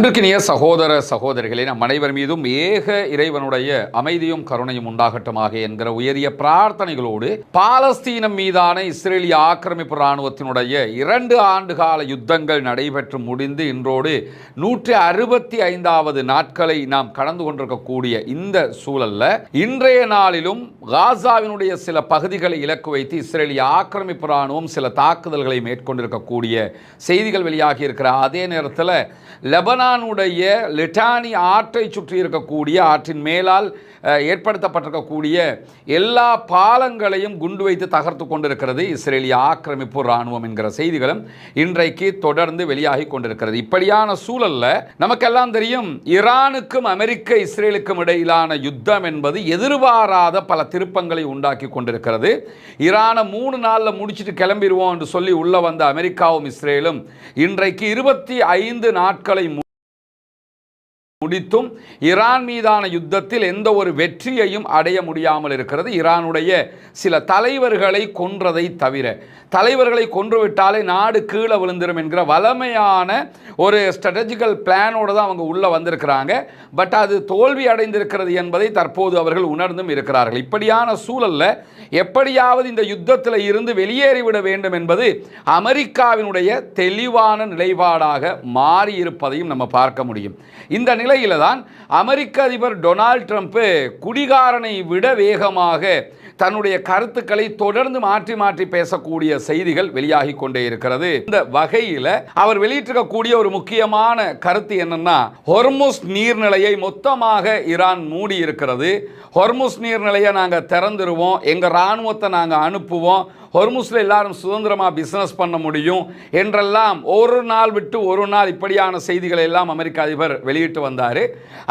அன்பிற்கினிய சகோதர சகோதரிகளே, நம் அனைவர் மீதும் ஏக இறைவனுடைய அமைதியும் கருணையும் உண்டாகட்டுமாக என்கிற உயரிய பிரார்த்தனைகளோடு பாலஸ்தீனம் மீதான இஸ்ரேலிய ஆக்கிரமிப்பு இராணுவத்தினுடைய 2 ஆண்டுகால யுத்தங்கள் நடைபெற்று முடிந்து இன்றோடு 165வது நாட்களை நாம் கடந்து கொண்டிருக்கக்கூடிய இந்த சூழல்ல இன்றைய நாளிலும் காசாவினுடைய சில பகுதிகளை இலக்கு வைத்து இஸ்ரேலிய ஆக்கிரமிப்பு இராணுவம் சில தாக்குதல்களை மேற்கொண்டிருக்கக்கூடிய செய்திகள் வெளியாகி இருக்கிற அதே நேரத்தில் லெபனானுடைய லிட்டானி ஆற்றை சுற்றி இருக்கக்கூடிய ஆற்றின் மேலால் ஏற்படுத்தப்பட்டிருக்கக்கூடிய எல்லா பாலங்களையும் குண்டு வைத்து தகர்த்து கொண்டிருக்கிறது இஸ்ரேலிய ஆக்கிரமிப்பு இராணுவம் என்கிற செய்திகளும் இன்றைக்கு தொடர்ந்து வெளியாகி கொண்டிருக்கிறது. இப்படியான சூழல்ல நமக்கெல்லாம் தெரியும், ஈரானுக்கும் அமெரிக்க இஸ்ரேலுக்கும் இடையிலான யுத்தம் என்பது எதிர்பாராத பல திருப்பங்களை உண்டாக்கி கொண்டிருக்கிறது. ஈரானை 3 நாளில் முடிச்சுட்டு கிளம்பிடுவோம் என்று சொல்லி உள்ள வந்த அமெரிக்காவும் இஸ்ரேலும் இன்றைக்கு 25 நாட்களை முடித்தும் ஈரான் மீதான யுத்தத்தில் எந்த ஒரு வெற்றியையும் அடைய முடியாமல் இருக்கிறது. ஈரானுடைய சில தலைவர்களை கொன்றதை தவிர, தலைவர்களை கொன்றுவிட்டாலே நாடு கீழே விழுந்துடும் என்கிற வலிமையான ஒரு ஸ்ட்ராட்டஜிக்கல் பிளானோடு தான் அவங்க உள்ளே வந்திருக்கிறாங்க. பட் அது தோல்வி அடைந்திருக்கிறது என்பதை தற்போது அவர்கள் உணர்ந்தும் இருக்கிறார்கள். இப்படியான சூழலில் எப்படியாவது இந்த யுத்தத்தில் இருந்து வெளியேறிவிட வேண்டும் என்பது அமெரிக்காவினுடைய தெளிவான நிலைப்பாடாக மாறியிருப்பதையும் நம்ம பார்க்க முடியும். இந்த நிலையில தான் அமெரிக்க அதிபர் டொனால்ட் ட்ரம்ப் குடிகாரனை விட வேகமாக தன்னுடைய கருத்துக்களை தொடர்ந்து மாற்றி பேசக்கூடிய செய்திகள் வெளியாகி கொண்டே இருக்கிறது. இந்த வகையில் அவர் வெளியிட்டிருக்கக்கூடிய ஒரு முக்கியமான கருத்து என்னன்னா, ஹொர்முஸ் நீர்நிலையை மொத்தமாக ஈரான் மூடி இருக்கிறது. ஹொர்முஸ் நீர்நிலையை நாங்கள் திறந்துருவோம், எங்கள் இராணுவத்தை நாங்கள் அனுப்புவோம், ஹொர்முஸில் எல்லாரும் சுதந்திரமாக பிஸ்னஸ் பண்ண முடியும் என்றெல்லாம் ஒரு நாள் விட்டு ஒரு நாள் இப்படியான செய்திகளை எல்லாம் அமெரிக்க அதிபர் வெளியிட்டு வந்தார்.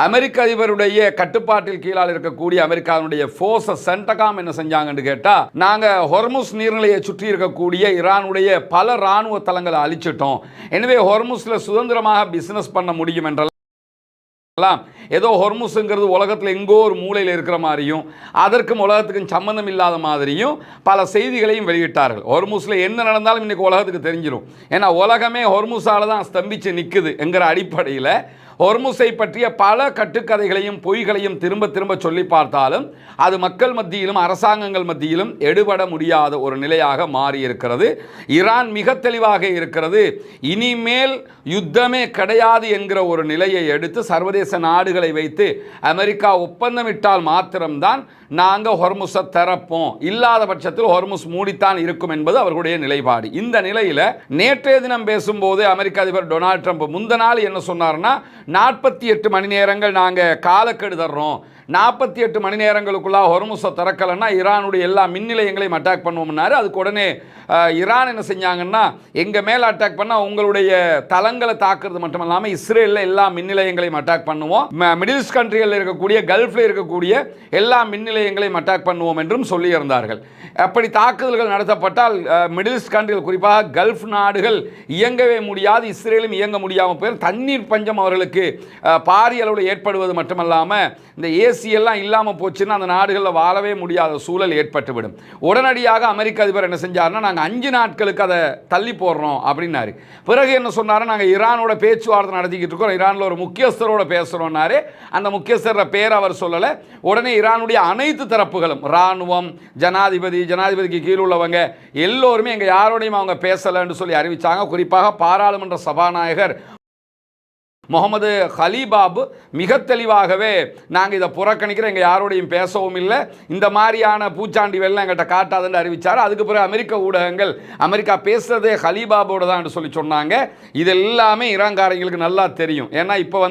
அமெரிக்க அதிபருடைய கட்டுப்பாட்டில் கீழால் இருக்கக்கூடிய அமெரிக்காவுடைய ஃபோர்ஸஸ் சென்டகாம் என்ன செஞ்சாங்கன்னு கேட்டால், நாங்கள் ஹொர்முஸ் நீர்நிலையை சுற்றி இருக்கக்கூடிய ஈரானுடைய பல இராணுவ தளங்களை அழிச்சிட்டோம், எனவே ஹொர்முஸில் சுதந்திரமாக பிஸ்னஸ் பண்ண முடியும் என்றெல்லாம் ஏதோ ஹொர்முஸுங்கிறது உலகத்தில் எங்கோ ஒரு மூலையில் இருக்கிற மாதிரியும் அதற்கும் உலகத்துக்கும் சம்பந்தம் இல்லாத மாதிரியும் பல செய்திகளையும் வெளியிட்டார்கள். ஹொர்முஸில் என்ன நடந்தாலும் இன்னைக்கு உலகத்துக்கு தெரிஞ்சிடும். ஏன்னா உலகமே ஹொர்முஸால தான் ஸ்தம்பிச்சு நிற்குது என்கிற அடிப்படையில் ஹொர்முஸை பற்றிய பல கட்டுக்கதைகளையும் பொய்களையும் திரும்ப சொல்லி பார்த்தாலும் அது மக்கள் மத்தியிலும் அரசாங்கங்கள் மத்தியிலும் எடுபட முடியாத ஒரு நிலையாக மாறியிருக்கிறது. ஈரான் மிக தெளிவாக இருக்கிறது, இனிமேல் யுத்தமே கிடையாது என்கிற ஒரு நிலையை எடுத்து சர்வதேச நாடுகளை வைத்து அமெரிக்கா ஒப்பந்தமிட்டால் மாத்திரம்தான் நாங்கள் ஹொர்முஸை திறப்போம், இல்லாத பட்சத்தில் ஹொர்முஸ் மூடித்தான் இருக்கும் என்பது அவர்களுடைய நிலைப்பாடு. இந்த நிலையில் நேற்றைய தினம் பேசும்போது அமெரிக்க அதிபர் டொனால்ட் ட்ரம்ப் முந்த நாள் என்ன சொன்னார்னா, 48 மணி நேரங்கள் நாங்கள் காலக்கெடு தர்றோம், 48 மணி நேரங்களுக்குள்ளே ஹொர்முஸை திறக்கலைன்னா ஈரானுடைய எல்லா மின் நிலையங்களையும் அட்டாக் பண்ணுவோம்னாரு. அதுக்கு உடனே ஈரான் என்ன செஞ்சாங்கன்னா, எங்கள் மேலே அட்டாக் பண்ணால் உங்களுடைய தளங்களை தாக்குறது மட்டுமல்லாமல் இஸ்ரேலில் எல்லா மின் நிலையங்களையும் அட்டாக் பண்ணுவோம், மிடில் ஈஸ்ட் கண்ட்ரிகளில் இருக்கக்கூடிய கல்ஃபில் இருக்கக்கூடிய எல்லா மின் நிலையங்களையும் அட்டாக் பண்ணுவோம் என்றும் சொல்லியிருந்தார்கள். அப்படி தாக்குதல்கள் நடத்தப்பட்டால் மிடில் ஈஸ்ட் கண்ட்ரிகள், குறிப்பாக கல்ஃப் நாடுகள் இயங்கவே முடியாது, இஸ்ரேலும் இயங்க முடியாமல் போய் தண்ணீர் பஞ்சம் அவர்களுக்கு பாரிய அளவில் ஏற்படுவது மட்டுமல்லாமல் இந்த ஏசி எல்லாம் இல்லாமல் போச்சுன்னா அந்த நாடுகளில் வாழவே முடியாத சூழல் ஏற்பட்டுவிடும். உடனடியாக அமெரிக்க அதிபர் என்ன செஞ்சார்னா, நாங்கள் 5 நாட்களுக்கு அதை தள்ளி போடுறோம் அப்படின்னாரு. பிறகு என்ன சொன்னார், நாங்கள் ஈரானோட பேச்சுவார்த்தை நடத்திக்கிட்டு இருக்கோம், ஈரானில் ஒரு முக்கியஸ்தரோட பேசுகிறோம்னாரு. அந்த முக்கியஸ்தர பேர் அவர் சொல்லலை. உடனே ஈரானுடைய அனைத்து தரப்புகளும், இராணுவம், ஜனாதிபதிக்கு கீழ் உள்ளவங்க எல்லோருமே எங்கள் யாரோடையும் அவங்க பேசலைன்னு சொல்லி அறிவித்தாங்க. குறிப்பாக பாராளுமன்ற சபாநாயகர் முகமது ஹலீபாப் மிக தெளிவாகவே நாங்கள் இதை புறக்கணிக்கிறோம், எங்கள் யாரோடையும் பேசவும் இல்லை, இந்த மாதிரியான பூச்சாண்டி வெள்ளம் எங்கிட்ட காட்டாதுன்னு அறிவித்தார். அதுக்கு பிறகு அமெரிக்க ஊடகங்கள் அமெரிக்கா பேசுகிறதே ஹலீபாபோடு தான் சொல்லி சொன்னாங்க. இது எல்லாமே ஈரான்காரங்களுக்கு நல்லா தெரியும். ஏன்னா இப்போ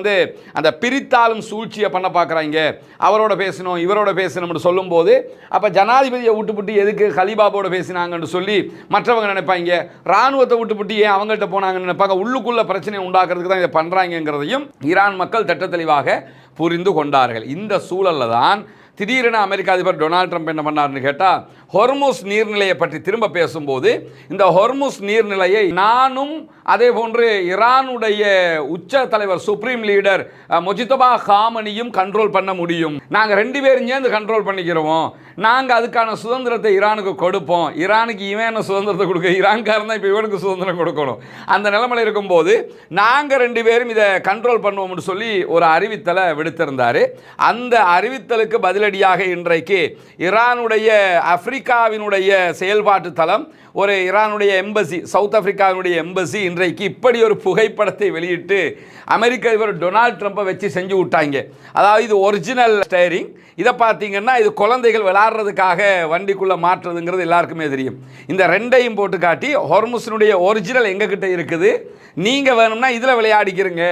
அந்த பிரித்தாலும் சூழ்ச்சியை பண்ண பார்க்குறாங்க, அவரோட பேசணும் இவரோட பேசணும்னு சொல்லும்போது அப்போ ஜனாதிபதியை விட்டுப்புட்டு எதுக்கு ஹலீபாபோட பேசினாங்கன்னு சொல்லி மற்றவங்க நினைப்பாங்க, இராணுவத்தை விட்டுப்புட்டு ஏன் அவங்கள்ட்ட போனாங்கன்னு நினைப்பாங்க. உள்ளுக்குள்ள பிரச்சனையை உண்டாக்குறதுக்கு தான் இதை பண்ணுறாங்க ஈரான் மக்கள் திட்ட தெளிவாக புரிந்து கொண்டார்கள். இந்த சூழல்ல தான் திடீரென அமெரிக்க அதிபர் டொனால்ட் ட்ரம்ப் என்ன பண்ணார்னு கேட்டால், ஹொர்முஸ் நீர்நிலையை பற்றி திரும்ப பேசும்போது இந்த ஹொர்முஸ் நீர்நிலையை நானும் அதே போன்று ஈரானுடைய உச்ச தலைவர் சுப்ரீம் லீடர் முஜ்தபா காமனியும் கண்ட்ரோல் பண்ண முடியும். நாங்கள் 2 பேரும் சேர்ந்து கண்ட்ரோல் பண்ணிக்கிறோம். நாங்கள் அதுக்கான சுதந்திரத்தை ஈரானுக்கு கொடுப்போம். ஈரானுக்கு இவன் என்ன சுதந்திரத்தை கொடுக்க, ஈரான்காரன் தான் இப்போ இவனுக்கு சுதந்திரம் கொடுக்கணும். அந்த நிலைமையில் இருக்கும்போது நாங்கள் 2 பேரும் இதை கண்ட்ரோல் பண்ணுவோம்னு சொல்லி ஒரு அறிவித்தலை விடுத்திருந்தார். அந்த அறிவித்தலுக்கு பதிலடியாக இன்றைக்கு ஈரானுடைய ஆப்பிரிக்காவினுடைய செயல்பாட்டு தளம், ஒரு ஈரானுடைய எம்பசி, சவுத் ஆப்பிரிக்காவினுடைய எம்பசி இன்றைக்கு இப்படி ஒரு புகைப்படத்தை வெளியிட்டு அமெரிக்க அதிபர் டொனால்ட் ட்ரம்பை வச்சு செஞ்சு விட்டாங்க. அதாவது இது ஒரிஜினல் ஸ்டேரிங். இதை பார்த்தீங்கன்னா இது குழந்தைகள் விளையாடுறதுக்காக வண்டிக்குள்ளே மாற்றுறதுங்கிறது எல்லாருக்குமே தெரியும். இந்த 2ஐயும் போட்டு காட்டி ஹொர்முஸினுடைய ஒரிஜினல் எங்ககிட்ட இருக்குது, நீங்கள் வேணும்னா இதில் விளையாடிக்கிறங்க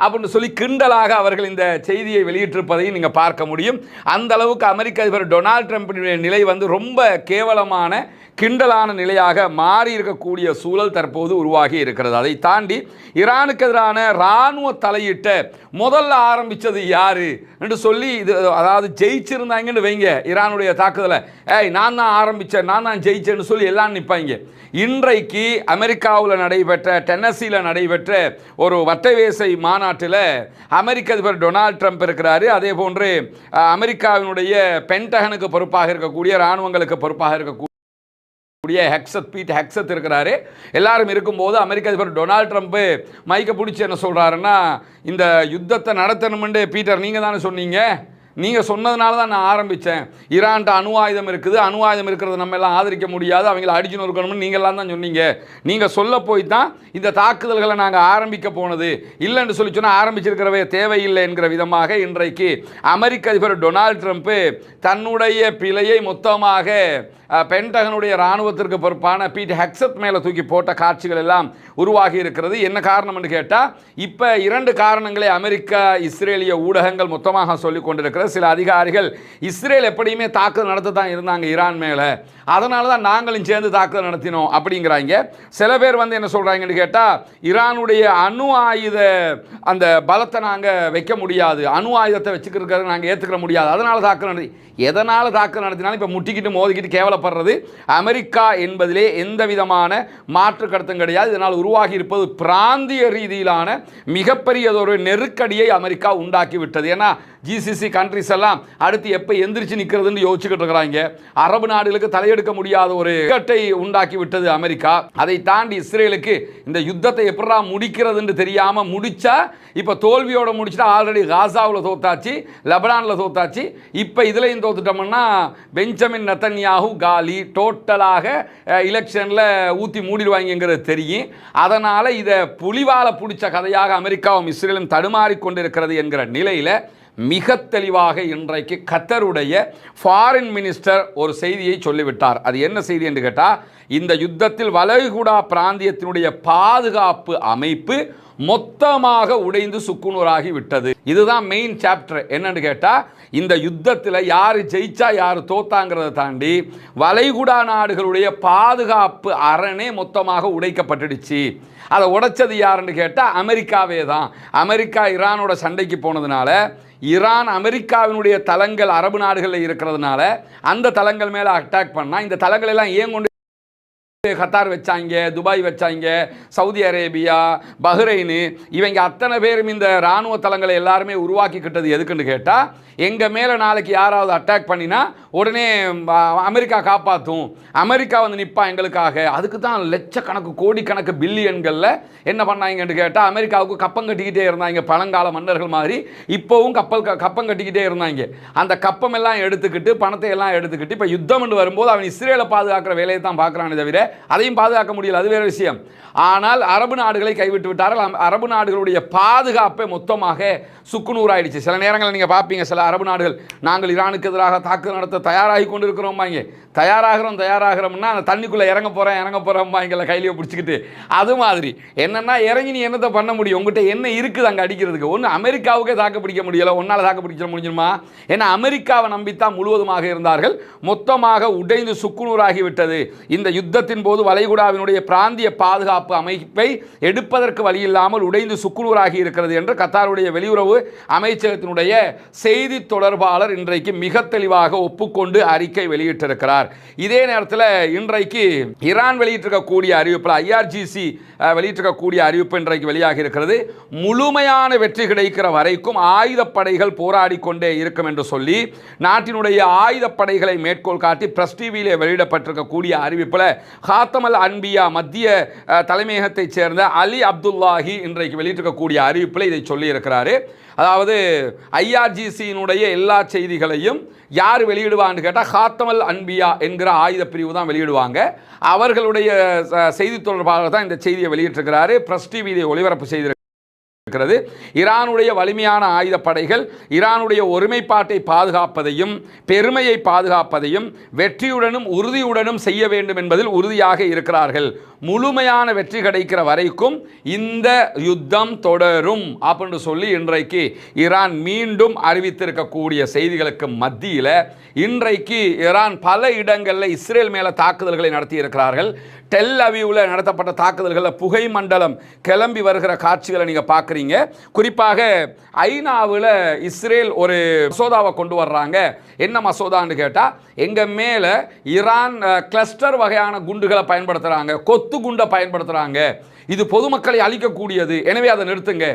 அப்படின்னு சொல்லி கிண்டலாக அவர்கள் இந்த செய்தியை வெளியிட்டிருப்பதையும் நீங்கள் பார்க்க முடியும். அந்த அளவுக்கு அமெரிக்க அதிபர் டொனால்ட் ட்ரம்பினுடைய நிலை ரொம்ப கேவலமான கிண்டலான நிலையாக மாறி இருக்கக்கூடிய சூழல் தற்போது உருவாகி இருக்கிறது. அதை தாண்டி ஈரானுக்கு எதிரான இராணுவ தலையிட்ட முதல்ல ஆரம்பித்தது யாரு என்று சொல்லி இது, அதாவது ஜெயிச்சிருந்தாங்கன்னு வைங்க ஈரானுடைய தாக்குதலை, நான் தான் ஆரம்பித்தேன், நான் தான் ஜெயிச்சேன்னு சொல்லி எல்லாம் நிற்பாங்க. இன்றைக்கு அமெரிக்காவில் நடைபெற்ற, டென்னசியில் நடைபெற்ற ஒரு வட்டவேசை மாநாட்டில் அமெரிக்க அதிபர் டொனால்ட் ட்ரம்ப் இருக்கிறாரு. அதே போன்று அமெரிக்காவினுடைய பென்டகனுக்கு பொறுப்பாக இருக்கக்கூடிய, இராணுவங்களுக்கு பொறுப்பாக இருக்கக்கூடிய பீட் ஹெக்ஸத் இருக்கிறாரு. எல்லாரும் இருக்கும்போது அமெரிக்க அதிபர் டொனால்ட் ட்ரம்ப் மைக்கை பிடிச்சி என்ன சொல்கிறாருன்னா, இந்த யுத்தத்தை நடத்தணும்னு பீட்டர் நீங்கள் தானே சொன்னீங்க, நீங்கள் சொன்னதுனால தான் நான் ஆரம்பித்தேன். ஈரான்ட்ட அணு ஆயுதம் இருக்குது, அணு ஆயுதம் இருக்கிறத நம்ம எல்லாம் ஆதரிக்க முடியாது, அவங்கள அடிச்சு நொறுக்கணும்னு நீங்கள்லாம் தான் சொன்னீங்க. நீங்கள் சொல்ல போய் தான் இந்த தாக்குதல்களை நாங்கள் ஆரம்பிக்க போனது. இல்லைன்னு சொல்லி சொன்னால் ஆரம்பிச்சிருக்கிறவே தேவையில்லை என்கிற விதமாக இன்றைக்கு அமெரிக்க அதிபர் டொனால்ட் ட்ரம்ப் தன்னுடைய பிழையை மொத்தமாக பென்டகனுடைய இராணுவத்திற்கு பொறுப்பான பீட் ஹெக்ஸத் மேலே தூக்கி போட்ட காட்சிகள் எல்லாம் உருவாகி இருக்கிறது. என்ன காரணம்னு கேட்டால், இப்போ 2 காரணங்களை அமெரிக்கா இஸ்ரேலிய ஊடகங்கள் மொத்தமாக சொல்லிக் கொண்டிருக்கிறது. சில அதிகாரிகள் இஸ்ரேல் எப்படியுமே தாக்குதல் நடத்த தான் இருந்தாங்க ஈரான் மேலே, அதனால தான் நாங்களும் சேர்ந்து தாக்குதல் நடத்தினோம் அப்படிங்கிறாங்க. சில பேர் என்ன சொல்கிறாங்கன்னு கேட்டால், ஈரானுடைய அணு ஆயுத அந்த பலத்தை நாங்கள் வைக்க முடியாது, அணு ஆயுதத்தை வச்சுக்கிறத நாங்கள் ஏற்றுக்கிற முடியாது, அதனால தாக்குதல் நடத்தி. எதனால் தாக்குதல் நடத்தினாலும் இப்போ முட்டிக்கிட்டு மோதிக்கிட்டு கேவலப்படுறது அமெரிக்கா என்பதிலே எந்த விதமான மாற்று கருத்தும் கிடையாது. இதனால் உருவாகி இருப்பது பிராந்திய ரீதியிலான மிகப்பெரியதொரு நெருக்கடியை அமெரிக்கா உண்டாக்கி விட்டது. ஏன்னா ஜிசிசி கண்ட்ரிஸ் எல்லாம் அடுத்து எப்போ எந்திரிச்சு நிற்கிறதுன்னு யோசிச்சுக்கிட்டு இருக்கிறாங்க. அரபு நாடுகளுக்கு தலையெடுக்க முடியாத ஒரு இக்கட்டை உண்டாக்கி விட்டது அமெரிக்கா. அதை தாண்டி இஸ்ரேலுக்கு இந்த யுத்தத்தை எப்படா முடிக்கிறதுன்னு தெரியாமல் முடிச்சா, இப்போ தோல்வியோட முடிச்சுட்டா, ஆல்ரெடி காசாவில் தோத்தாச்சு, லெபனானில் தோத்தாச்சு, இப்போ இதுலையும் தோத்துட்டோம்னா பெஞ்சமின் நெத்தன்யாஹு காலி, டோட்டலாக எலெக்ஷனில் ஊற்றி மூடிடுவாங்கிறது தெரியும். அதனால் இதை புலிவால பிடிச்ச கதையாக அமெரிக்காவும் இஸ்ரேலும் தடுமாறிக்கொண்டிருக்கிறது என்கிற நிலையில் மிக தெளிவாக இன்றைக்கு கத்தருடைய ஃபாரின் மினிஸ்டர் ஒரு செய்தியை சொல்லிவிட்டார். அது என்ன செய்தி என்று கேட்டால், இந்த யுத்தத்தில் வளைகுடா பிராந்தியத்தினுடைய பாதுகாப்பு அமைப்பு மொத்தமாக உடைந்து சுக்குநூறாகி விட்டது. இதுதான் மெயின் சாப்டர். என்னன்னு கேட்டால், இந்த யுத்தத்தில் யார் ஜெயிச்சா யார் தோத்தாங்கிறத தாண்டி வளைகுடா நாடுகளுடைய பாதுகாப்பு அரணே மொத்தமாக உடைக்கப்பட்டுடுச்சு. அதை உடைச்சது யாருன்னு கேட்டால் அமெரிக்காவே தான். அமெரிக்கா ஈரானோட சண்டைக்கு போனதுனால, ஈரான் அமெரிக்காவினுடைய தளங்கள் அரபு நாடுகளில் இருக்கிறதுனால அந்த தளங்கள் மேலே அட்டாக் பண்ணால், இந்த தளங்கள் எல்லாம் ஏன் கொண்டு கத்தார் வச்சாங்க, துபாய் வச்சாங்க, சவுதி அரேபியா, பஹ்ரைனு, இவங்க அத்தனை பேரும் இந்த இராணுவ தளங்களை எல்லாருமே உருவாக்கிக்கிட்டது எதுக்குன்னு கேட்டால், எங்கள் மேலே நாளைக்கு யாராவது அட்டாக் பண்ணினா உடனே அமெரிக்கா காப்பாற்றும், அமெரிக்கா நிற்பா எங்களுக்காக. அதுக்கு தான் லட்சக்கணக்கு கோடிக்கணக்கு பில்லியன்களில் என்ன பண்ணாங்கன்னு கேட்டால், அமெரிக்காவுக்கு கப்பம் கட்டிக்கிட்டே இருந்தாங்க. பழங்கால மன்னர்கள் மாதிரி இப்போவும் கப்பம் கட்டிக்கிட்டே இருந்தாங்க. அந்த கப்பம் எல்லாம் எடுத்துக்கிட்டு, பணத்தை எல்லாம் எடுத்துக்கிட்டு, இப்போ யுத்தம் என்று வரும்போது அவன் இஸ்ரேலை பாதுகாக்கிற வேலையை தான் பார்க்குறானே தவிர அதையும் பாதுகாக்க முடியல, அது வேறு விஷயம். ஆனால் அரபு நாடுகளை கைவிட்டு விட்டார்கள். அரபு நாடுகளுடைய பாதுகாப்பை மொத்தமாக சுக்குநூறாயிடுச்சு. சில நேரங்களில் நீங்கள் பார்ப்பீங்க, சில அரபு நாடுகள் நாங்கள் ஈரானுக்கு எதிராக தாக்குதல் நடத்த தயாராகி கொண்டு இருக்கிறோம்பாங்க. தயாராகிறோம்னா அந்த தண்ணிக்குள்ளே இறங்க போகிறோம்பாங்கல்ல, கையிலேயே பிடிச்சிக்கிட்டு. அது மாதிரி என்னென்னா, இறங்கி நீ என்னத்தை பண்ண முடியும்? உங்கள்கிட்ட என்ன இருக்குது அங்கே அடிக்கிறதுக்கு? ஒன்று அமெரிக்காவுக்கே தாக்கு பிடிக்க முடியலை, ஒன்றால் தாக்கு பிடிக்க முடிஞ்சிருமா? ஏன்னா அமெரிக்காவை நம்பித்தான் முழுவதுமாக இருந்தார்கள். மொத்தமாக உடைந்து சுக்குநூறாகி விட்டது. இந்த யுத்தத்தின் யுத்தத்தின் போது வளைகுடாவினுடைய பிராந்திய பாதுகாப்பு அமைப்பை எடுப்பதற்கு வழியில்லாமல் உடைந்து சுக்குநூறாகி இருக்கிறது என்று கத்தாருடைய வெளியுறவு அமைச்சகத்தினுடைய செய்தி தொடர்பாளர் இன்றைக்கு மிக தெளிவாக ஒப்புக்கொண்டு அறிக்கை வெளியிட்டிருக்கிறார். இதே நேரத்தில் இன்றைக்கு ஈரான் வெளியிட்டிருக்கக்கூடிய அறிவிப்பில் IRGC வெளியிட்டிருக்கக்கூடிய அறிவிப்பு இன்றைக்கு வெளியாகி இருக்கிறது. முழுமையான வெற்றி கிடைக்கிற வரைக்கும் ஆயுதப்படைகள் போராடி கொண்டே இருக்கும் என்று சொல்லி நாட்டினுடைய ஆயுதப்படைகளை மேற்கோள் காட்டி பிரஸ் டிவியிலே வெளியிடப்பட்டிருக்கக்கூடிய அறிவிப்பில் ஹாத்தமல் அன்பியா மத்திய தலைமையகத்தைச் சேர்ந்த அலி அப்துல்லாஹி இன்றைக்கு வெளியிட்டிருக்கக்கூடிய அறிவிப்பில் இதை சொல்லி இருக்கிறாரு. அதாவது IRGCயினுடைய எல்லா செய்திகளையும் யார் வெளியிடுவான்னு கேட்டால் ஹாத்தமல் அன்பியா என்கிற ஆயுத பிரிவு தான் வெளியிடுவாங்க. அவர்களுடைய செய்தி தொடர்பாளர் தான் இந்த செய்தியை வெளியிட்டிருக்கிறாரு. பிரஸ் டிவி இதை ஒளிபரப்பு செய்திருக்கிறது. ஈரானுடைய வலிமையான ஆயுதப்படைகள் ஈரானுடைய ஒருமைப்பாட்டை பாதுகாப்பதையும் பெருமையை பாதுகாப்பதையும் வெற்றியுடனும் உறுதியுடனும் செய்ய வேண்டும் என்பதில் உறுதியாக இருக்கிறார்கள். முழுமையான வெற்றி கிடைக்கிற வரைக்கும் இந்த யுத்தம் தொடரும் அப்படின்னு சொல்லி இன்றைக்கு ஈரான் மீண்டும் அறிவித்திருக்கக்கூடிய செய்திகளுக்கு மத்தியில் இன்றைக்கு ஈரான் பல இடங்களில் இஸ்ரேல் மேலே தாக்குதல்களை நடத்தி இருக்கிறார்கள். டெல் அவீவில் நடத்தப்பட்ட தாக்குதல்களில் புகை மண்டலம் கிளம்பி வருகிற காட்சிகளை நீங்கள் பார்க்குறீங்க. குறிப்பாக ஐநாவில் இஸ்ரேல் ஒரு மசோதாவை கொண்டு வர்றாங்க. என்ன மசோதான்னு கேட்டால் எங்கள் மேலே ஈரான் கிளஸ்டர் வகையான குண்டுகளை பயன்படுத்துகிறாங்க, கொத்து குண்டை பயன்படுத்துகிறாங்க, இது பொதுமக்களை அழிக்கக்கூடியது, எனவே அதை நிறுத்துங்க.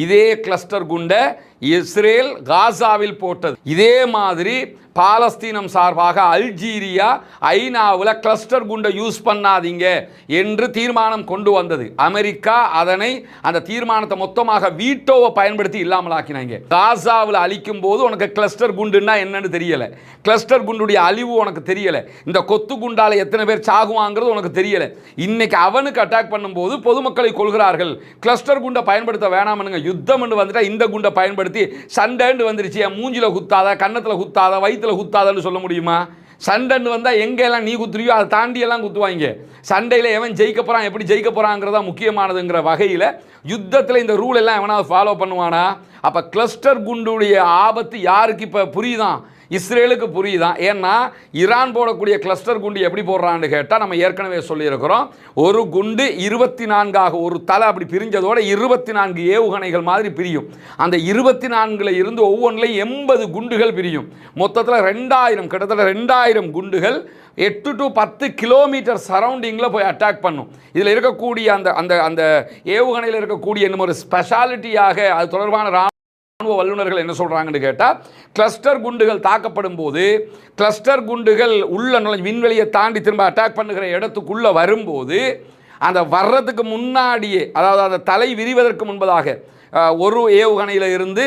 இதே கிளஸ்டர் குண்டை இஸ்ரேல் காசாவில் போட்டது. இதே மாதிரி பாலஸ்தீனம் சார்பாக அல்ஜீரியா ஐநாவில் கிளஸ்டர் குண்டை யூஸ் பண்ணாதீங்க என்று தீர்மானம் கொண்டு வந்தது. அமெரிக்கா அதனை அந்த தீர்மானத்தை மொத்தமாக வீட்டோவை பயன்படுத்தி இல்லாமல் ஆக்கினாங்க. காசாவில் அழிக்கும் போது உனக்கு கிளஸ்டர் குண்டுன்னா என்னன்னு தெரியல, கிளஸ்டர் குண்டுடைய அழிவு உனக்கு தெரியல, இந்த கொத்து குண்டால எத்தனை பேர் சாகுவாங்கிறது உனக்கு தெரியல. இன்னைக்கு அவனுக்கு அட்டாக் பண்ணும்போது பொதுமக்களை கொள்கிறார்கள். கிளஸ்டர் குண்டை பயன்படுத்த வேணாம்னுங்க, யுத்தம் வந்துட்டா இந்த குண்டை பயன்படுத்தி சண்டைன்னு வந்துருச்சு, மூஞ்சில குத்தாத, கன்னத்தில் குத்தாத, வயிற்றுல குத்தாதன்னு சொல்ல முடியுமா? சண்டைன்னு வந்தால் எங்கெல்லாம் நீ குத்துறியோ அதை தாண்டி எல்லாம் குத்துவாங்க. சண்டையில் எவன் ஜெயிக்க போகிறான், எப்படி ஜெயிக்க போகிறாங்கிறதா முக்கியமானதுங்கிற வகையில் யுத்தத்தில் இந்த ரூல் எல்லாம் எவனாவது ஃபாலோ பண்ணுவானா? அப்போ கிளஸ்டர் குண்டுடைய ஆபத்து யாருக்கு இப்போ புரியுதான்? இஸ்ரேலுக்கு புரியுதான். ஏன்னா ஈரான் போடக்கூடிய கிளஸ்டர் குண்டு எப்படி போடுறான்னு கேட்டால் நம்ம ஏற்கனவே சொல்லியிருக்கிறோம். ஒரு குண்டு 24 ஒரு தலை அப்படி பிரிஞ்சதோட 24 ஏவுகணைகள் மாதிரி பிரியும். அந்த 24 இருந்து ஒவ்வொன்றிலையும் 80 குண்டுகள் பிரியும். மொத்தத்தில் 2000 கிட்டத்தட்ட 2000 குண்டுகள் 8 to 10 கிலோமீட்டர் சரௌண்டிங்கில் போய் அட்டாக் பண்ணும். இதில் இருக்கக்கூடிய அந்த அந்த அந்த ஏவுகணையில் இருக்கக்கூடிய இன்னும் ஒரு ஸ்பெஷாலிட்டியாக அது தொடர்பான ராணுவ வல்லுநர்கள் என்ன சொல்றாங்கன்னு கேட்டால், கிளஸ்டர் குண்டுகள் தாக்கப்படும் போது கிளஸ்டர் குண்டுகள் உள்ள விண்வெளியை தாண்டி திரும்ப அட்டாக் பண்ணுகிற இடத்துக்குள்ள வரும்போது அந்த வர்றதுக்கு முன்னாடியே, அதாவது அந்த தலை விரிவதற்கு முன்பதாக, ஒரு ஏவுகணையில் இருந்து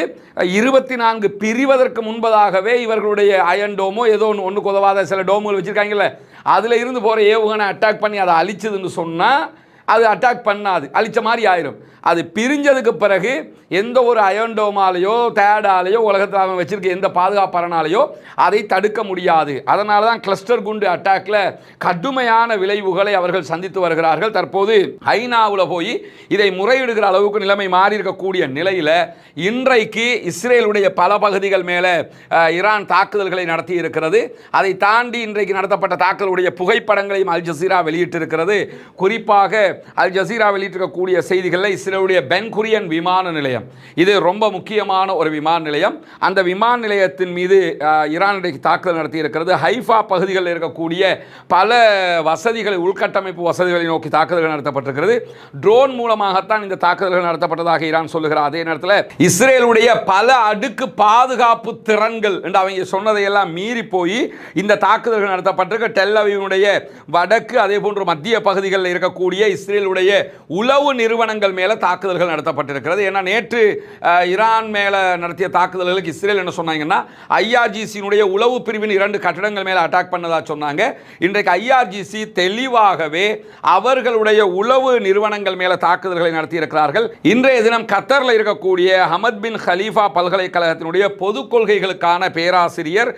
24 பிரிவதற்கு முன்பதாகவே இவர்களுடைய அயன் டோமோ ஏதோ ஒன்றுக்கு உதவாத சில டோமுகள் வச்சுருக்காங்கல்ல, அதில் இருந்து போகிற ஏவுகணை அட்டாக் பண்ணி அதை அழிச்சதுன்னு சொன்னால் அது அட்டாக் பண்ணாது, அழிச்ச மாதிரி ஆயிரும். அது பிரிஞ்சதுக்கு பிறகு எந்த ஒரு அயன்டோமாலேயோ தேடாலேயோ உலகத்தில் அவன் வச்சிருக்க எந்த பாதுகாப்பறனாலேயோ அதை தடுக்க முடியாது. அதனால தான் கிளஸ்டர் குண்டு அட்டாக்ல கடுமையான விளைவுகளை அவர்கள் சந்தித்து வருகிறார்கள். தற்போது ஐநாவில் போய் இதை முறையிடுகிற அளவுக்கு நிலைமை மாறி இருக்கக்கூடிய நிலையில் இன்றைக்கு இஸ்ரேலுடைய பல பகுதிகள் மேலே ஈரான் தாக்குதல்களை நடத்தி இருக்கிறது. அதை தாண்டி இன்றைக்கு நடத்தப்பட்ட தாக்குதலுடைய புகைப்படங்களையும் அல் ஜசீரா வெளியிட்டிருக்கிறது. குறிப்பாக அல் ஜசீரா வெளியிட்டிருக்கக்கூடிய செய்திகளில் இஸ்ரேலுடைய பென் குரியன் விமான நிலையம், இது ரொம்ப முக்கியமான ஒரு விமான நிலையம். அந்த விமான நிலையத்தின் மீது ஈரான் தாக்குதல் நடத்தி இருக்கிறது. ஹைஃபா பகுதிகளில் இருக்கக்கூடிய பல வசதிகளை, உள்கட்டமைப்பு வசதிகளை நோக்கி தாக்குதல்கள் நடத்தப்பட்டிருக்கிறது. ட்ரோன் மூலமாகத்தான் இந்த தாக்குதல்கள் நடத்தப்பட்டதாக ஈரான் சொல்லுகிறார். அதே நேரத்தில் இஸ்ரேலுடைய பல அடுக்கு பாதுகாப்பு திறன்கள் என்று அவங்க சொன்னதையெல்லாம் மீறி போய் இந்த தாக்குதல்கள் நடத்தப்பட்டிருக்க. டெல் அவீவுடைய வடக்கு அதே போன்று மத்திய பகுதிகளில் இருக்கக்கூடிய இஸ்ரேலுடைய உளவு நிறுவனங்கள் மேலே தாக்குதல்கள் நடத்தப்பட்டிருக்கிறது. ஏன்னா நேற்று ஈரான் மேலே நடத்திய தாக்குதல்களுக்கு இஸ்ரேல் என்ன சொன்னாங்கன்னா, ஐஆர்ஜிசியினுடைய உளவு பிரிவின் 2 கட்டடங்கள் மேலே அட்டாக் பண்ணதா சொன்னாங்க. இன்றைக்கு ஐஆர்ஜிசி தெளிவாகவே அவர்களுடைய உளவு நிறுவனங்கள் மேலே தாக்குதல்களை நடத்தியிருக்கிறார்கள். இன்றைய தினம் கத்தரில் இருக்கக்கூடிய ஹமத் பின் ஹலீஃபா பல்கலைக்கழகத்தினுடைய பொது கொள்கைகளுக்கான பேராசிரியர்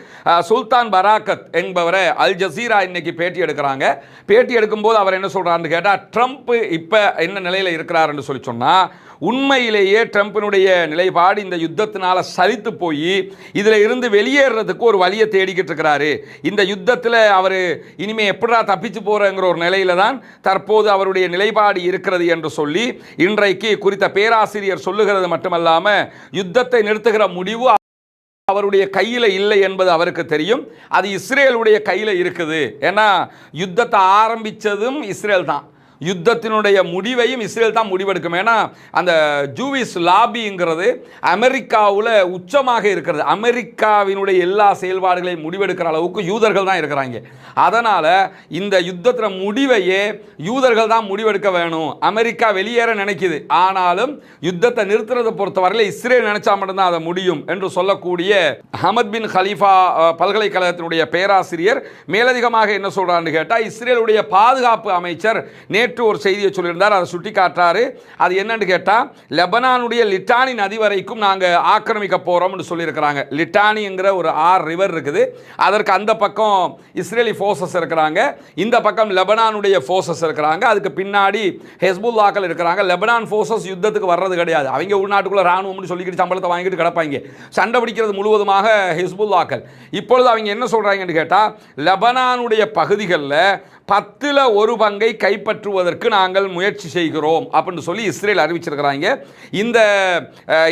சுல்தான் பராக்கத் என்பவரை அல் ஜசீரா இன்னைக்கு பேட்டி எடுக்கிறாங்க. பேட்டி எடுக்கும்போது அவர் என்ன சொல்றாருன்னு கேட்டால், ட்ரம்ப் ட்ரம்ப் இப்போ என்ன நிலையில் இருக்கிறார் என்று சொல்லி சொன்னால், உண்மையிலேயே ட்ரம்பினுடைய நிலைப்பாடு இந்த யுத்தத்தினால சலித்து போய் இதில் இருந்து வெளியேறதுக்கு ஒரு வழியை தேடிக்கிட்டு இருக்கிறாரு. இந்த யுத்தத்தில் அவர் இனிமே எப்படா தப்பிச்சு போறங்கிற ஒரு நிலையில தான் தற்போது அவருடைய நிலைப்பாடு இருக்கிறது என்று சொல்லி இன்றைக்கு குறித்த பேராசிரியர் சொல்லுகிறது மட்டுமல்லாம, யுத்தத்தை நிறுத்துகிற முடிவு அவருடைய கையில் இல்லை என்பது அவருக்கு தெரியும். அது இஸ்ரேலுடைய கையில் இருக்குது. ஏன்னா யுத்தத்தை ஆரம்பித்ததும் இஸ்ரேல் தான், யுத்தத்தினுடைய முடிவையும் இஸ்ரேல் தான் முடிவெடுக்கும். ஏன்னா அந்த ஜூவிஷ் லாபிங்கிறது அமெரிக்காவில் உச்சமாக இருக்கிறது. அமெரிக்காவினுடைய எல்லா செயல்பாடுகளையும் முடிவெடுக்கிற அளவுக்கு யூதர்கள் தான் இருக்கிறாங்க. அதனால் இந்த யுத்தத்தில் முடிவையே யூதர்கள் தான் முடிவெடுக்க வேணும். அமெரிக்கா வெளியேற நினைக்குது, ஆனாலும் யுத்தத்தை நிறுத்துறதை பொறுத்தவரையில் இஸ்ரேல் நினைச்சா மட்டும்தான் அதை முடியும் என்று சொல்லக்கூடிய அஹமத் பின் ஹலீஃபா பல்கலைக்கழகத்தினுடைய பேராசிரியர் மேலதிகமாக என்ன சொல்றான்னு கேட்டால், இஸ்ரேலுடைய பாதுகாப்பு அமைச்சர் நேற்று ஒரு செய்தியை சொல்லியிருந்தார். அதை சுட்டி காட்டுறாரு. அது என்னன்னு கேட்டால், லெபனானுடைய லிட்டானி நதி வரைக்கும் நாங்கள் ஆக்கிரமிக்க போகிறோம்னு சொல்லியிருக்கிறாங்க. லிட்டானிங்கிற ஒரு ரிவர் இருக்குது. அதற்கு அந்த பக்கம் இஸ்ரேலி ஃபோர்ஸஸ் இருக்கிறாங்க, இந்த பக்கம் லெபனானுடைய ஃபோர்ஸஸ் இருக்கிறாங்க, அதுக்கு பின்னாடி ஹெஸ்புல்லாக்கள் இருக்கிறாங்க. லெபனான் ஃபோர்ஸஸ் யுத்தத்துக்கு வர்றது கிடையாது. அவங்க உள்நாட்டுக்குள்ள ராணுவம்னு சொல்லிக்கிட்டு சம்பளத்தை வாங்கிட்டு கிடப்பாங்க. சண்டை பிடிக்கிறது முழுவதுமாக ஹெஸ்புல்லாக்கள். இப்பொழுது அவங்க என்ன சொல்கிறாங்கன்னு கேட்டால், லெபனானுடைய பகுதிகளில் 10ல் 1 பங்கை கைப்பற்றுவதற்கு நாங்கள் முயற்சி செய்கிறோம் அப்படின்னு சொல்லி இஸ்ரேல் அறிவிச்சிருக்கிறாங்க. இந்த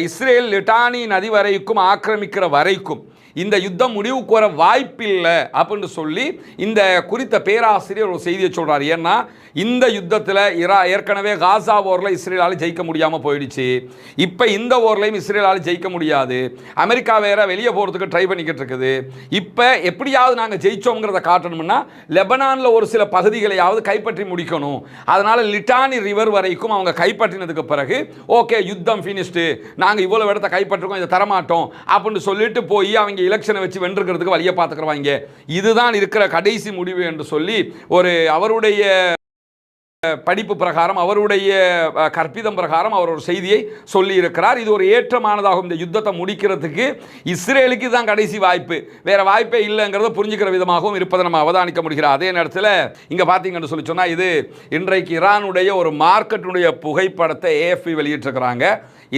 இஸ்ரேல் லிட்டானி நதி வரைக்கும் ஆக்கிரமிக்கிற வரைக்கும் இந்த யுத்தம் முடிவுக்கு வர வாய்ப்பில்லை அப்படின்னு சொல்லி இந்த குறித்த பேராசிரியர் ஒரு செய்தியை சொல்கிறார். ஏன்னா இந்த யுத்தத்தில் ஏற்கனவே காசா போரில் இஸ்ரேலால் ஜெயிக்க முடியாமல் போயிடுச்சு. இப்போ இந்த ஓர்லையும் இஸ்ரேலால் ஜெயிக்க முடியாது. அமெரிக்கா வேற வெளியே போகிறதுக்கு ட்ரை பண்ணிக்கிட்டு இருக்குது. இப்போ எப்படியாவது நாங்கள் ஜெயிச்சோங்கிறத காட்டணும்னா லெபனானில் ஒரு சில பகுதிகளையாவது கைப்பற்றி முடிக்கணும். அதனால் லிட்டானி ரிவர் வரைக்கும் அவங்க கைப்பற்றினதுக்கு பிறகு ஓகே யுத்தம் ஃபினிஷ்டு, நாங்கள் இவ்வளோ இடத்த கைப்பற்றுக்கோம், இதை தரமாட்டோம் அப்படின்னு சொல்லிட்டு போய் அவங்க எலெக்ஷனை வச்சு வென்றுக்கிறதுக்கு வழியை பார்த்துக்கிறவாங்க. இதுதான் இருக்கிற கடைசி முடிவு என்று சொல்லி ஒரு அவருடைய படிப்பு பிரகாரம், அவருடைய கற்பிதம் பிரகாரம் அவர் ஒரு செய்தியை சொல்லி இருக்கிறார். இது ஒரு ஏற்றமானதாகும். இந்த யுத்தத்தை முடிக்கிறதுக்கு இஸ்ரேலுக்கு தான் கடைசி வாய்ப்பு, வேற வாய்ப்பே இல்லைங்கிறத புரிஞ்சுக்கிற விதமாகவும் இருப்பதை நம்ம அவதானிக்க முடிகிறது. அதே நேரத்தில் இங்கே பார்த்தீங்கன்னு சொல்லி சொன்னால், இது இன்றைக்கு ஈரானுடைய ஒரு மார்க்கெட்டுடைய புகைப்படத்தை AFP வெளியிட்டிருக்கிறாங்க.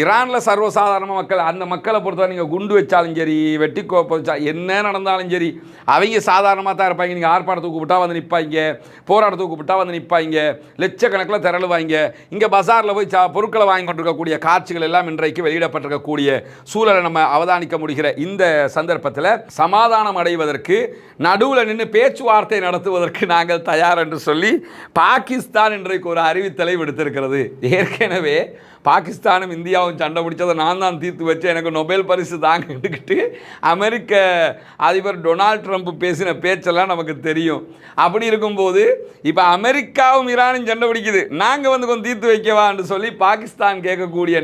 ஈரானில் சர்வசாதாரண மக்கள், அந்த மக்களை பொறுத்தவரை நீங்கள் குண்டு வச்சாலும் சரி, வெட்டி வச்சா என்ன நடந்தாலும் சரி, அவங்க சாதாரணமாக தான் இருப்பாங்க. நீங்கள் ஆர்ப்பாட்டத்துக்கு கூப்பிட்டா வந்து நிற்பாங்க, போராட்டத்துக்கு கூப்பிட்டா வந்து நிற்பாங்க, லட்சக்கணக்கில் திரளுவாங்க. இங்கே பஜாரில் போய் பொருட்களை வாங்கி கொண்டிருக்கக்கூடிய காட்சிகள் எல்லாம் இன்றைக்கு வெளியிடப்பட்டிருக்கக்கூடிய சூழலை நம்ம அவதானிக்க முடிகிற இந்த சந்தர்ப்பத்தில் சமாதானம் அடைவதற்கு நடுவில் நின்று பேச்சுவார்த்தை நடத்துவதற்கு நாங்கள் தயார் என்று சொல்லி பாகிஸ்தான் இன்றைக்கு ஒரு அறிவித்தலை விடுத்திருக்கிறது. ஏற்கனவே பாகிஸ்தானும் இந்தியாவும் சண்டை பிடிச்சதை நான் தான் தீர்த்து வச்சு எனக்கு நொபேல் பரிசு தாங்கிட்டு அமெரிக்க அதிபர் டொனால்ட் ட்ரம்ப் பேசின பேச்செல்லாம் நமக்கு தெரியும். அப்படி இருக்கும்போது இப்போ அமெரிக்காவும் ஈரானும் சண்டை பிடிக்குது, நாங்கள் வந்து கொஞ்சம் தீர்த்து வைக்கவான்னு சொல்லி பாகிஸ்தான் கேட்கக்கூடிய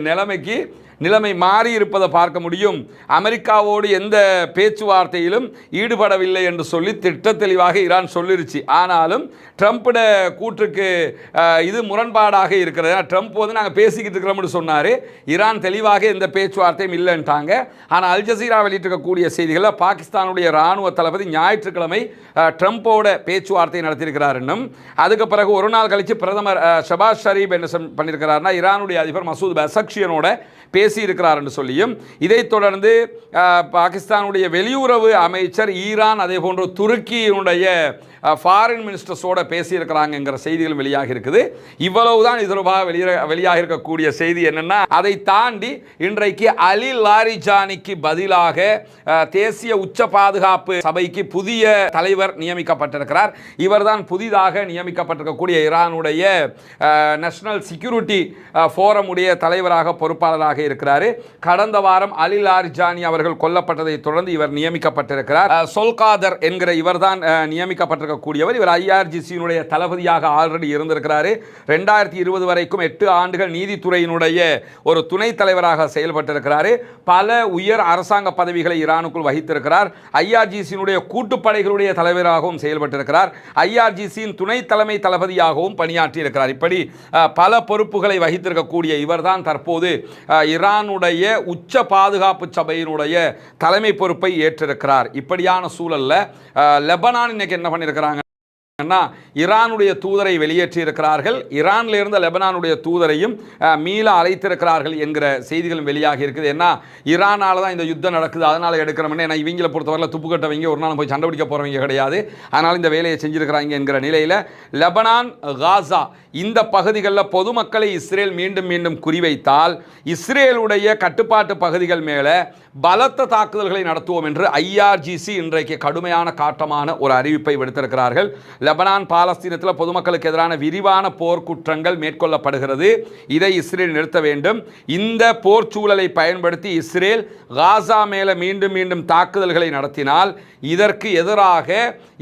நிலைமை மாறி இருப்பதை பார்க்க முடியும். அமெரிக்காவோடு எந்த பேச்சுவார்த்தையிலும் ஈடுபடவில்லை என்று சொல்லி திட்ட தெளிவாக ஈரான் சொல்லிருச்சு. ஆனாலும் ட்ரம்ப்போட கூற்றுக்கு இது முரண்பாடாக இருக்கிறது. ட்ரம்ப் வந்து நாங்கள் பேசிக்கிட்டு இருக்கிறோம்னு சொன்னார், ஈரான் தெளிவாக எந்த பேச்சுவார்த்தையும் இல்லைன்ட்டாங்க. ஆனால் அல் ஜசீரா வெளியிட்டிருக்கக்கூடிய செய்திகளில் பாகிஸ்தானுடைய இராணுவ தளபதி ஞாயிற்றுக்கிழமை ட்ரம்ப்போட பேச்சுவார்த்தை நடத்தியிருக்கிறார். இன்னும் அதுக்கு பிறகு ஒரு நாள் கழித்து பிரதமர் ஷபாஸ் ஷரீப் என்ன பண்ணியிருக்கிறார்னா, ஈரானுடைய அதிபர் மசூத் பெசக்ஷியனோட பேசியிருக்கிறார் என்று சொல்லியும், இதைத் தொடர்ந்து பாகிஸ்தானுடைய வெளியுறவு அமைச்சர் ஈரான் அதே போன்று துருக்கியினுடைய ஃபாரின் மினிஸ்டர்ஸோட பேசியிருக்கிறாங்கிற செய்திகள் வெளியாக இருக்குது. இவ்வளவுதான் இது வெளியாக இருக்கக்கூடிய செய்தி. என்னன்னா, அதை தாண்டி இன்றைக்கு அலி லாரிஜானிக்கு பதிலாக தேசிய உச்ச பாதுகாப்பு சபைக்கு புதிய தலைவர் நியமிக்கப்பட்டிருக்கிறார். இவர்தான் புதிதாக நியமிக்கப்பட்டிருக்கக்கூடிய ஈரானுடைய நேஷனல் செக்யூரிட்டி ஃபோரம் உடைய தலைவராக பொறுப்பாளராக இருக்கிறார். கடந்த வாரம் அலி லாரிஜானி அவர்கள் கொல்லப்பட்டதை தொடர்ந்து இவர் நியமிக்கப்பட்டிருக்கிறார். சொல்காதர் என்கிற இவர்தான் நியமிக்கப்பட்டிருக்க கூடியவர். இவர் IRGC-னுடைய தளபதியாக ஆல்ரெடி இருந்திருக்கிறார். 2020 வரைக்கும் 8 ஆண்டுகள் நீதித்துறையினுடைய ஒரு துணைத் தலைவராக செயல்பட்டிருக்கிறார். பல உயர் அரசாங்க பதவிகளை ஈரானுக்குள் வகித்திருக்கிறார். IRGC-னுடைய கூட்டுப்படைகளுடைய தலைவராகவும் செயல்பட்டிருக்கிறார். IRGC-யின் துணை தலைமை தளபதியாகவும் பணியாற்றியிருக்கிறார். இப்படி பல பொறுப்புகளை வகித்திருக்கக்கூடிய இவர்தான் தற்போது ஈரானுடைய உச்ச பாதுகாப்பு சபையினுடைய தலைமை பொறுப்பை ஏற்றிருக்கிறார். இப்படியான சூழல்ல லெபனான் இன்னைக்கு என்ன பண்ணியிருக்கிறாங்க ஈரானுடைய தூதரை வெளியேற்றி இருக்கிறார்கள், ஈரான்ல இருந்த லெபனானுடைய தூதரையும் மீள அழைத்திருக்கிறார்கள் என்கிற செய்திகளும் வெளியாகி இருக்குது. ஏன்னா ஈரானால தான் இந்த யுத்தம் நடக்குது, அதனால எடுக்கிறோம்னு. ஏன்னா இவங்களை பொறுத்தவரை துப்பு கட்டவங்க ஒரு நாள் போய் சண்டை பிடிக்க போறவங்க கிடையாது, அதனால இந்த வேலையை செஞ்சிருக்கிறாங்க என்கிற நிலையில லெபனான், காசா இந்த பகுதிகளில் பொதுமக்களை இஸ்ரேல் மீண்டும் மீண்டும் குறிவைத்தால் இஸ்ரேலுடைய கட்டுப்பாட்டு பகுதிகள் மேல பலத்த தாக்குதல்களை நடத்துவோம் என்று IRGC இன்றைக்கு கடுமையான காட்டமான ஒரு அறிவிப்பை விடுத்திருக்கிறார்கள். லெபனான் பாலஸ்தீனத்தில் பொதுமக்களுக்கு எதிரான விரிவான போர் குற்றங்கள் மேற்கொள்ளப்படுகிறது, இதை இஸ்ரேல் நிறுத்த வேண்டும். இந்த போர் சூழலை பயன்படுத்தி இஸ்ரேல் காசா மேல மீண்டும் மீண்டும் தாக்குதல்களை நடத்தினால் இதற்கு எதிராக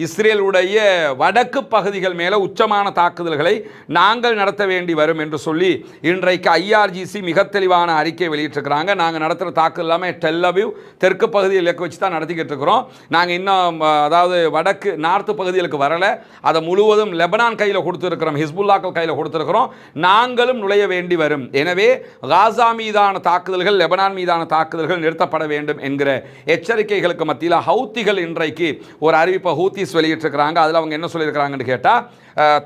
இஸ்ரேலுடைய வடக்கு பகுதிகள் மேல உச்சமான தாக்குதல்களை நாங்கள் நடத்த வேண்டி வரும் என்று சொல்லி இன்றைக்கு IRGC மிக தெளிவான அறிக்கை வெளியிட்டிருக்கிறாங்க. நாங்கள் நடத்துகிற தாக்குதல் எல்லாமே டெல் அவிவ் தெற்கு பகுதியில் இலக்கு வச்சு தான் நடத்திக்கிட்டு இருக்கிறோம். நாங்கள் இன்னும் அதாவது வடக்கு நார்த்து பகுதிகளுக்கு வரல, அதை முழுவதும் லெபனான் கையில் கொடுத்துருக்கிறோம், ஹிஸ்புல்லாக்கள் கையில் கொடுத்துருக்கிறோம், நாங்களும் நுழைய வேண்டி வரும். எனவே காசா மீதான தாக்குதல்கள், லெபனான் மீதான தாக்குதல்கள் நிறுத்தப்பட வேண்டும் என்கிற எச்சரிக்கைகளுக்கு மத்தியில் ஹவுத்திகள் இன்றைக்கு ஒரு அறிவிப்பை ஹூத்திஸ் வெளியிட்டிருக்கிறாங்க. அதில் அவங்க என்ன சொல்லியிருக்கிறாங்கன்னு கேட்டால்,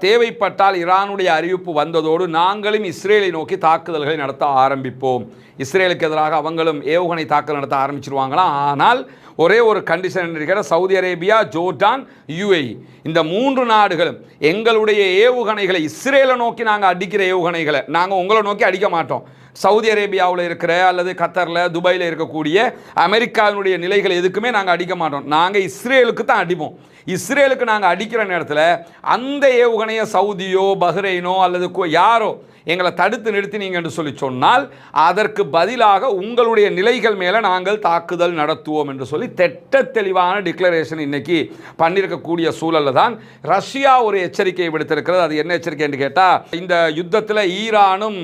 தேவைப்பட்டால் ஈரானுடைய அறிவிப்பு வந்ததோடு நாங்களும் இஸ்ரேலை நோக்கி தாக்குதல்களை நடத்த ஆரம்பிப்போம். இஸ்ரேலுக்கு எதிராக அவங்களும் ஏவுகணை தாக்குதல் நடத்த ஆரம்பிச்சிருவாங்களாம். ஆனால் ஒரே ஒரு கண்டிஷன் இருக்கிற, சவுதி அரேபியா, ஜோர்டான், UAE இந்த 3 நாடுகளும் எங்களுடைய ஏவுகணைகளை இஸ்ரேலை நோக்கி நாங்கள் அடிக்கிற ஏவுகணைகளை நாங்கள் உங்களை நோக்கி அடிக்க மாட்டோம். சவுதி அரேபியாவில் இருக்கிற அல்லது கத்தரில், துபாயில் இருக்கக்கூடிய அமெரிக்காவினுடைய நிலைகள் எதுக்குமே நாங்கள் அடிக்க மாட்டோம். நாங்கள் இஸ்ரேலுக்கு தான் அடிப்போம். இஸ்ரேலுக்கு நாங்கள் அடிக்கிற நேரத்தில் அந்த ஏவுகணையை சவுதியோ பஹ்ரைனோ அல்லது யாரோ எங்களை தடுத்து நிறுத்தினீங்க என்று சொல்லி சொன்னால் அதற்கு பதிலாக உங்களுடைய நிலைகள் மேலே நாங்கள் தாக்குதல் நடத்துவோம் என்று சொல்லி திட்ட தெளிவான டிக்ளரேஷன் இன்னைக்கு பண்ணியிருக்கக்கூடிய சூழலில் தான் ரஷ்யா ஒரு எச்சரிக்கையை விடுத்திருக்கிறது. அது என்ன எச்சரிக்கை என்று கேட்டால், இந்த யுத்தத்தில் ஈரானும்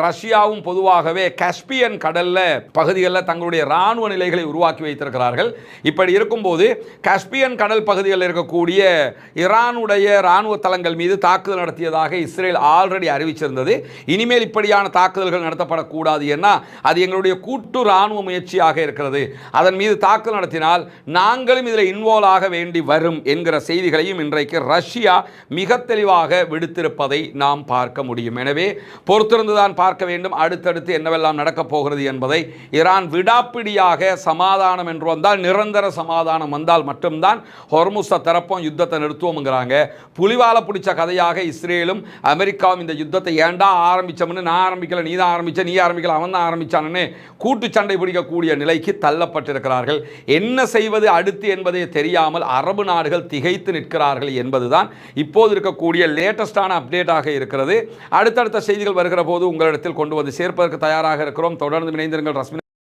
ரஷ்யாவும் பொதுவாகவே காஸ்பியன் கடலில் பகுதிகளில் தங்களுடைய இராணுவ நிலைகளை உருவாக்கி வைத்திருக்கிறார்கள். இப்படி இருக்கும்போது காஸ்பியன் கடல் பகுதிகளில் இருக்கக்கூடிய ஈரானுடைய இராணுவ தளங்கள் மீது தாக்குதல் நடத்தியதாக இஸ்ரேல் ஆல்ரெடி அறிவிச்சிருந்தது. இனிமேல் இப்படியான தாக்குதல்கள் நடத்தப்படக்கூடாது, ஏன்னா அது எங்களுடைய கூட்டு இராணுவ முயற்சியாக இருக்கிறது, அதன் மீது தாக்குதல் நடத்தினால் நாங்களும் இதில் இன்வால்வ் ஆக வேண்டி வரும் என்கிற செய்திகளையும் இன்றைக்கு ரஷ்யா மிக தெளிவாக விடுத்திருப்பதை நாம் பார்க்க முடியும். எனவே பொறுத்திருந்துதான் பார்க்க வேண்டும் அடுத்தடுத்து என்னவெல்லாம் நடக்கப் போகிறது என்பதை. ஈரான் விடாப்பிடியாக சமாதானம் என்று வந்தால், நிரந்தர சமாதானம் வந்தால் மட்டும்தான் ஹொர்முஸை திறப்போம், யுத்தத்தை நிறுத்துவோம்ங்கிறாங்க. புலிவால பிடிச்ச கதையாக இஸ்ரேலும் அமெரிக்காவும் இந்த யுத்தத்தை ஏண்டா ஆரம்பிச்சோம்னு, நான் ஆரம்பிக்கல, நீ தான் ஆரம்பிச்ச, நீ ஆரம்பிக்கல, அவன் தான் ஆரம்பிச்சான்னு கூட்டு சண்டை பிடிக்கக்கூடிய நிலைக்கு தள்ளப்பட்டிருக்கிறார்கள். என்ன செய்வது அடுத்து என்பதை தெரியாமல் அரபு நாடுகள் திகைத்து நிற்கிறார்கள் என்பதுதான் இப்போது இருக்கக்கூடிய லேட்டஸ்டான அப்டேட்டாக இருக்கிறது. அடுத்தடுத்த செய்திகள் வருகிற போது உங்களிடத்தில் கொண்டு வந்து சேர்ப்பதற்கு தயாராக இருக்கிறோம். தொடர்ந்து இணைந்திருங்கள். ரஸ்மின்